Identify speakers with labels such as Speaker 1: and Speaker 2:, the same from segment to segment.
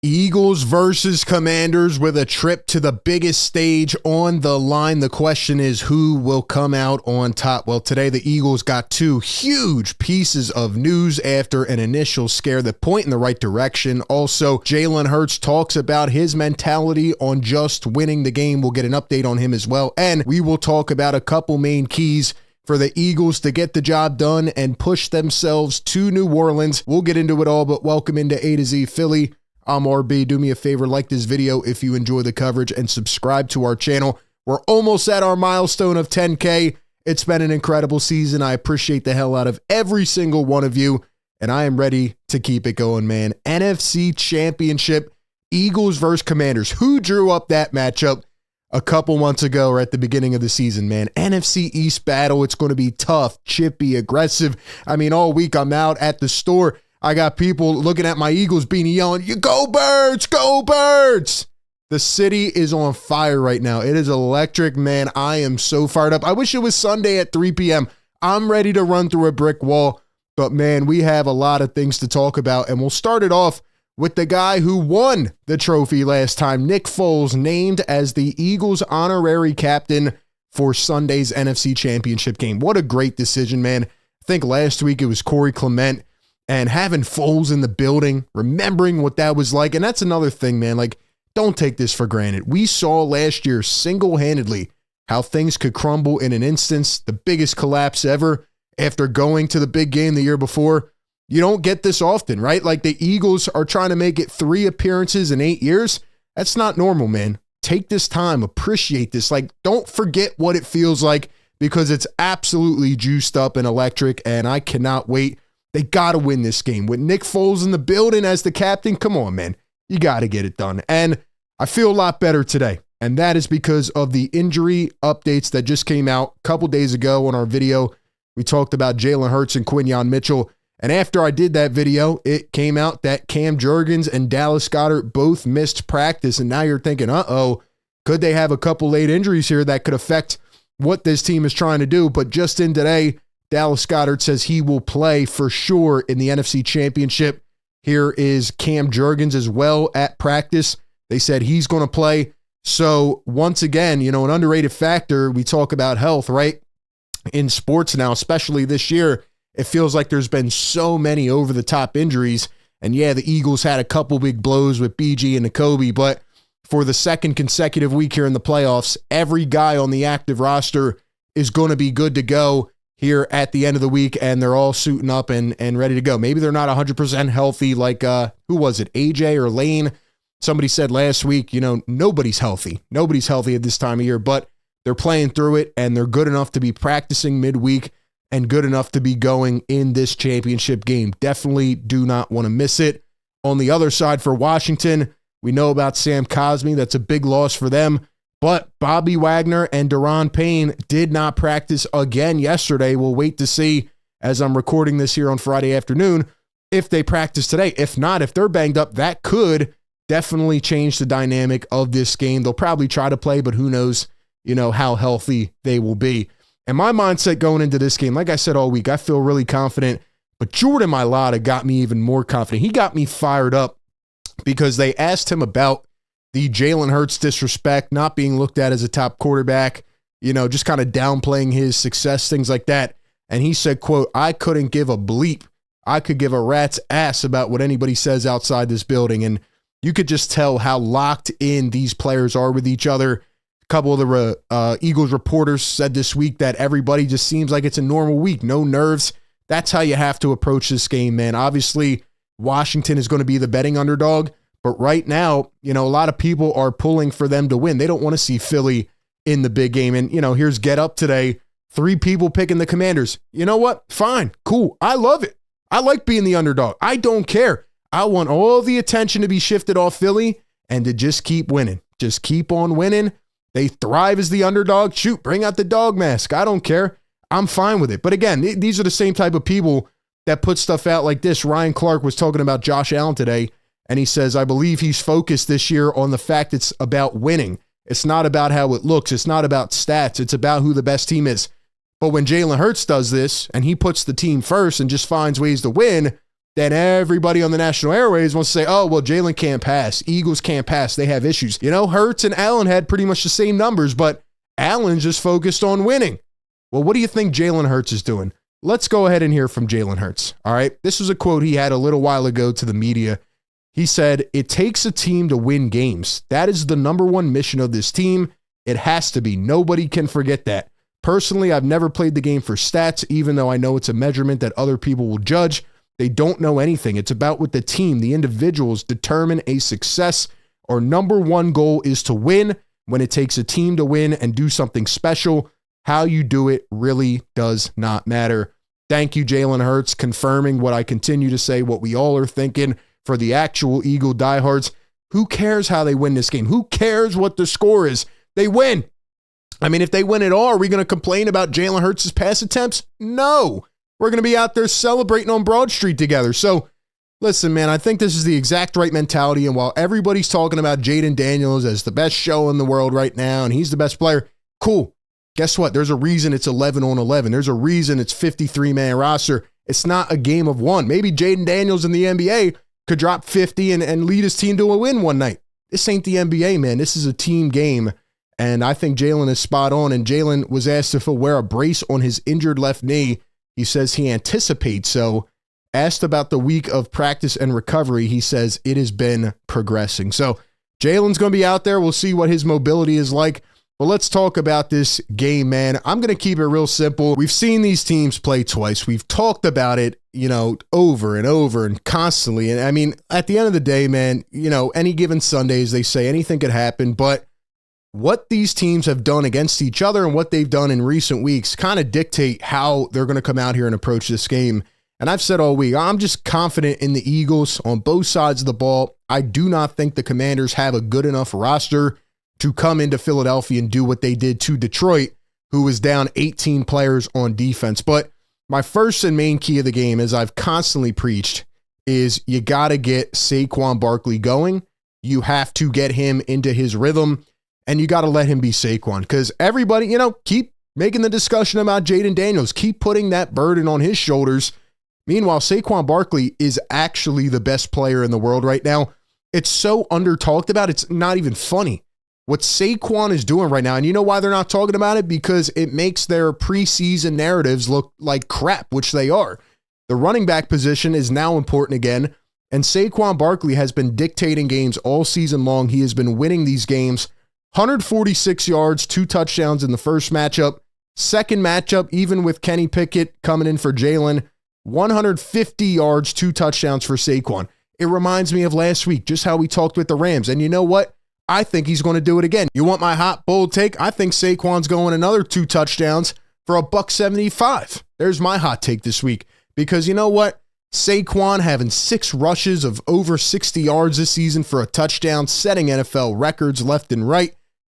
Speaker 1: Eagles versus Commanders with a trip to the biggest stage on the line. The question is, who will come out on top? Well, today the Eagles got two huge pieces of news after an initial scare that point in the right direction. Also, Jalen Hurts talks about his mentality on just winning the game. We'll get an update on him as well. And we will talk about a couple main keys for the Eagles to get the job done and push themselves to New Orleans. We'll get into it all, but welcome into A to Z Philly. I'm RB. Do me a favor, like this video if you enjoy the coverage and subscribe to our channel. We're almost at our milestone of 10K. It's been an incredible season. I appreciate the hell out of every single one of you, and I am ready to keep it going, man. NFC Championship, Eagles versus Commanders. Who drew up that matchup a couple months ago or at the beginning of the season, man? NFC East battle. It's going to be tough, chippy, aggressive. I mean, all week I'm out at the store. I got people looking at my Eagles beanie yelling, "You go Birds, go Birds!" The city is on fire right now. It is electric, man. I am so fired up. I wish it was Sunday at 3 p.m. I'm ready to run through a brick wall, but man, we have a lot of things to talk about, and we'll start it off with the guy who won the trophy last time, Nick Foles, named as the Eagles' honorary captain for Sunday's NFC Championship game. What a great decision, man. I think last week it was Corey Clement. And having Foles in the building, remembering what that was like. And that's another thing, man. Like, don't take this for granted. We saw last year single-handedly how things could crumble in an instance, the biggest collapse ever after going to the big game the year before. You don't get this often, right? Like, the Eagles are trying to make it 3 appearances in 8 years. That's not normal, man. Take this time. Appreciate this. Like, don't forget what it feels like, because it's absolutely juiced up and electric, and I cannot wait. They got to win this game. With Nick Foles in the building as the captain, come on, man. You got to get it done. And I feel a lot better today, and that is because of the injury updates that just came out a couple days ago on our video. We talked about Jalen Hurts and Quinyon Mitchell, and after I did that video, it came out that Cam Jurgens and Dallas Goedert both missed practice, and now you're thinking, uh-oh, could they have a couple late injuries here that could affect what this team is trying to do? But just in today, Dallas Goedert says he will play for sure in the NFC Championship. Here is Cam Jurgens as well at practice. They said he's going to play. So once again, you know, an underrated factor, we talk about health, right? In sports now, especially this year, it feels like there's been so many over-the-top injuries. And yeah, the Eagles had a couple big blows with BG and N'Kobe, but for the second consecutive week here in the playoffs, every guy on the active roster is going to be good to go here at the end of the week, and they're all suiting up and ready to go. Maybe they're not 100% healthy like, who was it, AJ or Lane? Somebody said last week, you know, nobody's healthy. Nobody's healthy at this time of year, but they're playing through it, and they're good enough to be practicing midweek and good enough to be going in this championship game. Definitely do not want to miss it. On the other side for Washington, we know about Sam Cosmi. That's a big loss for them. But Bobby Wagner and Daron Payne did not practice again yesterday. We'll wait to see, as I'm recording this here on Friday afternoon, if they practice today. If not, if they're banged up, that could definitely change the dynamic of this game. They'll probably try to play, but who knows, you know, how healthy they will be. And my mindset going into this game, like I said all week, I feel really confident. But Jordan Mailata got me even more confident. He got me fired up because they asked him about the Jalen Hurts disrespect, not being looked at as a top quarterback, you know, just kind of downplaying his success, things like that. And he said, quote, "I couldn't give a bleep. I could give a rat's ass about what anybody says outside this building." And you could just tell how locked in these players are with each other. A couple of the Eagles reporters said this week that everybody just seems like it's a normal week, no nerves. That's how you have to approach this game, man. Obviously, Washington is going to be the betting underdog. But right now, you know, a lot of people are pulling for them to win. They don't want to see Philly in the big game. And, you know, here's Get Up today. 3 people picking the Commanders. You know what? Fine. Cool. I love it. I like being the underdog. I don't care. I want all the attention to be shifted off Philly and to just keep winning. Just keep on winning. They thrive as the underdog. Shoot, bring out the dog mask. I don't care. I'm fine with it. But again, these are the same type of people that put stuff out like this. Ryan Clark was talking about Josh Allen today. And he says, I believe he's focused this year on the fact it's about winning. It's not about how it looks. It's not about stats. It's about who the best team is. But when Jalen Hurts does this and he puts the team first and just finds ways to win, then everybody on the national airways wants to say, oh, well, Jalen can't pass. Eagles can't pass. They have issues. You know, Hurts and Allen had pretty much the same numbers, but Allen's just focused on winning. Well, what do you think Jalen Hurts is doing? Let's go ahead and hear from Jalen Hurts. All right. This was a quote he had a little while ago to the media. He said, "It takes a team to win games. That is the number one mission of this team. It has to be. Nobody can forget that. Personally, I've never played the game for stats, even though I know it's a measurement that other people will judge. They don't know anything. It's about what the team, the individuals, determine a success. Our number one goal is to win. When it takes a team to win and do something special, how you do it really does not matter." Thank you, Jalen Hurts, confirming what I continue to say, what we all are thinking for the actual Eagle diehards. Who cares how they win this game? Who cares what the score is? They win. I mean, if they win at all, are we going to complain about Jalen Hurts' pass attempts? No. We're going to be out there celebrating on Broad Street together. So, listen, man, I think this is the exact right mentality. And while everybody's talking about Jaden Daniels as the best show in the world right now, and he's the best player, cool. Guess what? There's a reason it's 11 on 11. There's a reason it's 53-man roster. It's not a game of one. Maybe Jaden Daniels in the NBA could drop 50 and lead his team to a win one night. This ain't the NBA, man. This is a team game. And I think Jalen is spot on. And Jalen was asked if he'll wear a brace on his injured left knee. He says he anticipates so. Asked about the week of practice and recovery, he says it has been progressing. So Jalen's going to be out there. We'll see what his mobility is like. But let's talk about this game, man. I'm going to keep it real simple. We've seen these teams play twice. We've talked about it, over and over and constantly. And I mean, at the end of the day, man, any given Sundays, they say anything could happen. But what these teams have done against each other and what they've done in recent weeks kind of dictate how they're going to come out here and approach this game. And I've said all week, I'm just confident in the Eagles on both sides of the ball. I do not think the Commanders have a good enough roster to come into Philadelphia and do what they did to Detroit, who was down 18 players on defense. But my first and main key of the game, as I've constantly preached, is you got to get Saquon Barkley going. You have to get him into his rhythm, and you got to let him be Saquon. Because everybody, keep making the discussion about Jaden Daniels. Keep putting that burden on his shoulders. Meanwhile, Saquon Barkley is actually the best player in the world right now. It's so under-talked about, it's not even funny. What Saquon is doing right now, and you know why they're not talking about it? Because it makes their preseason narratives look like crap, which they are. The running back position is now important again, and Saquon Barkley has been dictating games all season long. He has been winning these games. 146 yards, 2 touchdowns in the first matchup. Second matchup, even with Kenny Pickett coming in for Jalen, 150 yards, 2 touchdowns for Saquon. It reminds me of last week, just how we talked with the Rams. And you know what? I think he's going to do it again. You want my hot, bold take? I think Saquon's going another 2 touchdowns for $175. There's my hot take this week. Because you know what? Saquon having 6 rushes of over 60 yards this season for a touchdown, setting NFL records left and right.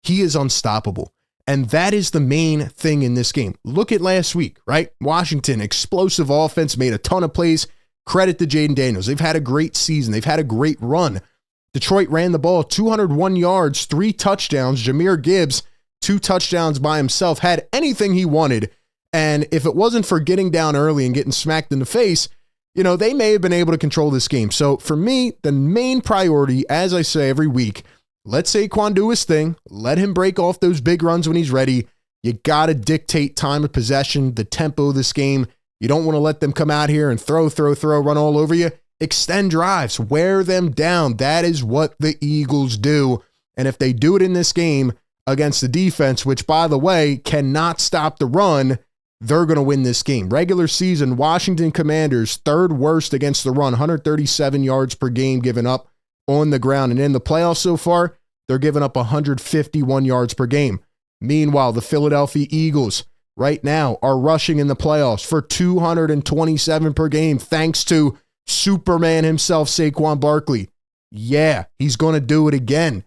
Speaker 1: He is unstoppable. And that is the main thing in this game. Look at last week, right? Washington, explosive offense, made a ton of plays. Credit to Jaden Daniels. They've had a great season. They've had a great run. Detroit ran the ball 201 yards, 3 touchdowns. Jahmyr Gibbs, 2 touchdowns by himself, had anything he wanted. And if it wasn't for getting down early and getting smacked in the face, they may have been able to control this game. So for me, the main priority, as I say every week, let Saquon do his thing. Let him break off those big runs when he's ready. You got to dictate time of possession, the tempo of this game. You don't want to let them come out here and throw, run all over you. Extend drives, wear them down. That is what the Eagles do. And if they do it in this game against the defense, which, by the way, cannot stop the run, they're going to win this game. Regular season, Washington Commanders, 3rd worst against the run, 137 yards per game given up on the ground. And in the playoffs so far, they're giving up 151 yards per game. Meanwhile, the Philadelphia Eagles right now are rushing in the playoffs for 227 per game, thanks to Superman himself, Saquon Barkley. Yeah, he's going to do it again.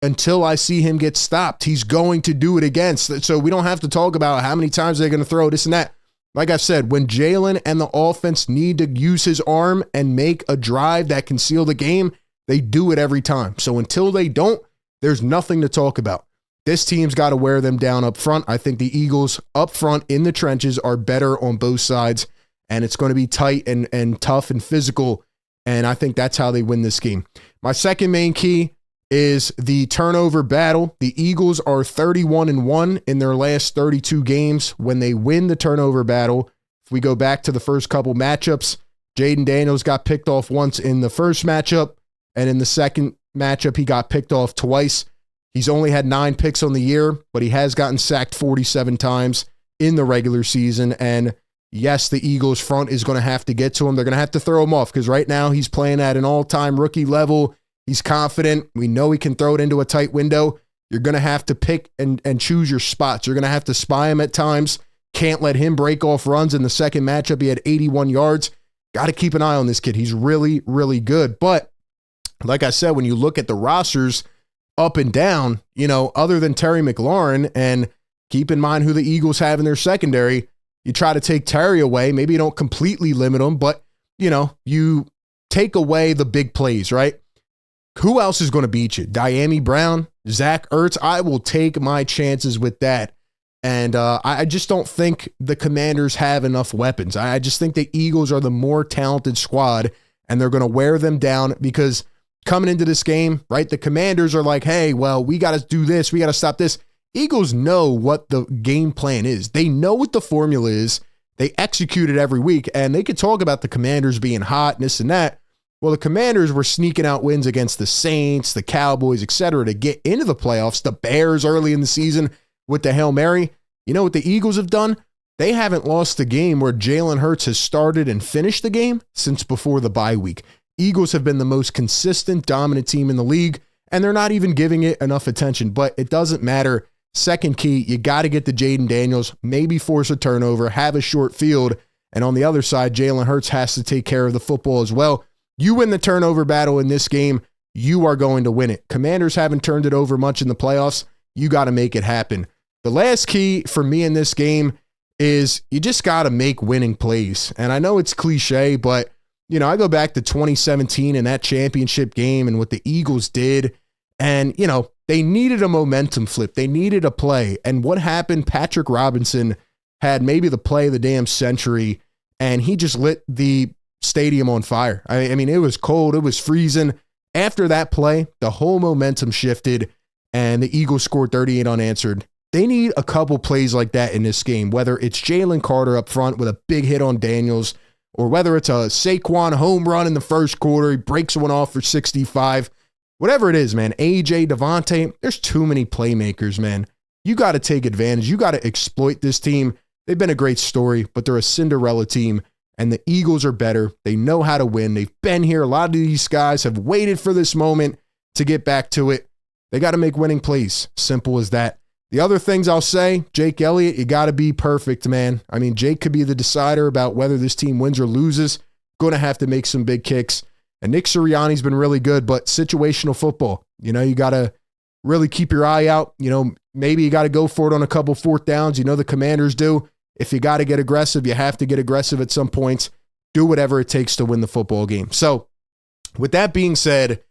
Speaker 1: Until I see him get stopped, he's going to do it again. So we don't have to talk about how many times they're going to throw this and that. Like I said, when Jalen and the offense need to use his arm and make a drive that can seal the game, they do it every time. So until they don't, there's nothing to talk about. This team's got to wear them down up front. I think the Eagles up front in the trenches are better on both sides. and it's going to be tight and tough and physical, and I think that's how they win this game. My second main key is the turnover battle. The Eagles are 31-1 in their last 32 games when they win the turnover battle. If we go back to the first couple matchups, Jaden Daniels got picked off once in the first matchup, and in the second matchup, he got picked off twice. He's only had 9 picks on the year, but he has gotten sacked 47 times in the regular season. And yes, the Eagles front is going to have to get to him. They're going to have to throw him off because right now he's playing at an all-time rookie level. He's confident. We know he can throw it into a tight window. You're going to have to pick and choose your spots. You're going to have to spy him at times. Can't let him break off runs. In the second matchup, he had 81 yards. Got to keep an eye on this kid. He's really, really good. But like I said, when you look at the rosters up and down, other than Terry McLaurin, and keep in mind who the Eagles have in their secondary, you try to take Terry away. Maybe you don't completely limit him, but, you take away the big plays, right? Who else is going to beat you? Diami Brown, Zach Ertz? I will take my chances with that. And I just don't think the Commanders have enough weapons. I just think the Eagles are the more talented squad, and they're going to wear them down because coming into this game, right, the Commanders are like, hey, well, we got to do this. We got to stop this. Eagles know what the game plan is. They know what the formula is. They execute it every week, and they could talk about the Commanders being hot and this and that. Well, the Commanders were sneaking out wins against the Saints, the Cowboys, etc., to get into the playoffs. The Bears early in the season with the Hail Mary. You know what the Eagles have done? They haven't lost a game where Jalen Hurts has started and finished the game since before the bye week. Eagles have been the most consistent, dominant team in the league, and they're not even giving it enough attention, but it doesn't matter. Second key, you got to get to Jaden Daniels, maybe force a turnover, have a short field, and on the other side, Jalen Hurts has to take care of the football as well. You win the turnover battle in this game, you are going to win it. Commanders haven't turned it over much in the playoffs. You got to make it happen. The last key for me in this game is you just got to make winning plays. And I know it's cliche, but, I go back to 2017 and that championship game and what the Eagles did. And, they needed a momentum flip. They needed a play. And what happened? Patrick Robinson had maybe the play of the damn century, and he just lit the stadium on fire. I mean, it was cold. It was freezing. After that play, the whole momentum shifted, and the Eagles scored 38 unanswered. They need a couple plays like that in this game, whether it's Jalen Carter up front with a big hit on Daniels, or whether it's a Saquon home run in the first quarter, he breaks one off for 65. Whatever it is, man, AJ, Devontae, there's too many playmakers, man. You got to take advantage. You got to exploit this team. They've been a great story, but they're a Cinderella team, and the Eagles are better. They know how to win. They've been here. A lot of these guys have waited for this moment to get back to it. They got to make winning plays. Simple as that. The other things I'll say, Jake Elliott, you got to be perfect, man. I mean, Jake could be the decider about whether this team wins or loses. Going to have to make some big kicks. And Nick Sirianni's been really good, but situational football, you got to really keep your eye out. Maybe you got to go for it on a couple fourth downs. The Commanders do. If you got to get aggressive, you have to get aggressive at some points. Do whatever it takes to win the football game. So with that being said,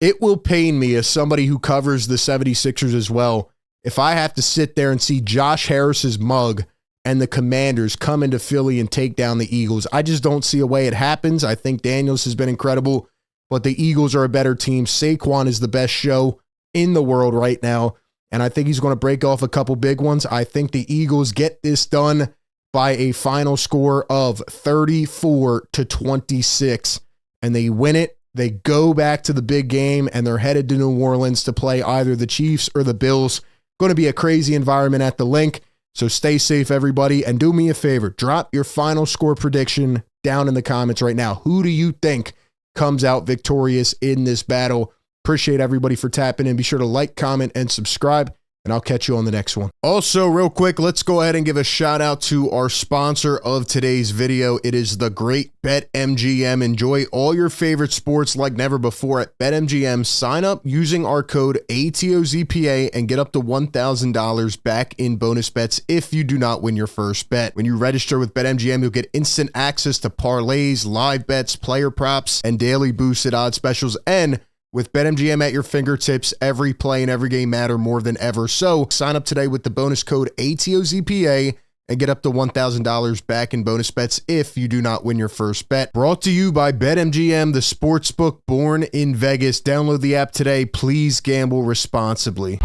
Speaker 1: it will pain me as somebody who covers the 76ers as well if I have to sit there and see Josh Harris's mug and the Commanders come into Philly and take down the Eagles. I just don't see a way it happens. I think Daniels has been incredible, but the Eagles are a better team. Saquon is the best show in the world right now, and I think he's going to break off a couple big ones. I think the Eagles get this done by a final score of 34-26, and they win it. They go back to the big game, and they're headed to New Orleans to play either the Chiefs or the Bills. Going to be a crazy environment at the Link. So stay safe, everybody, and do me a favor. Drop your final score prediction down in the comments right now. Who do you think comes out victorious in this battle? Appreciate everybody for tapping in. Be sure to like, comment, and subscribe, and I'll catch you on the next one. Also, real quick, let's go ahead and give a shout out to our sponsor of today's video. It is the great BetMGM. Enjoy all your favorite sports like never before at BetMGM. Sign up using our code ATOZPA and get up to $1,000 back in bonus bets if you do not win your first bet. When you register with BetMGM, you'll get instant access to parlays, live bets, player props, and daily boosted odds specials. And with BetMGM at your fingertips, every play and every game matter more than ever. So sign up today with the bonus code ATOZPA. and get up to $1,000 back in bonus bets if you do not win your first bet. Brought to you by BetMGM, the sportsbook born in Vegas. Download the app today. Please gamble responsibly.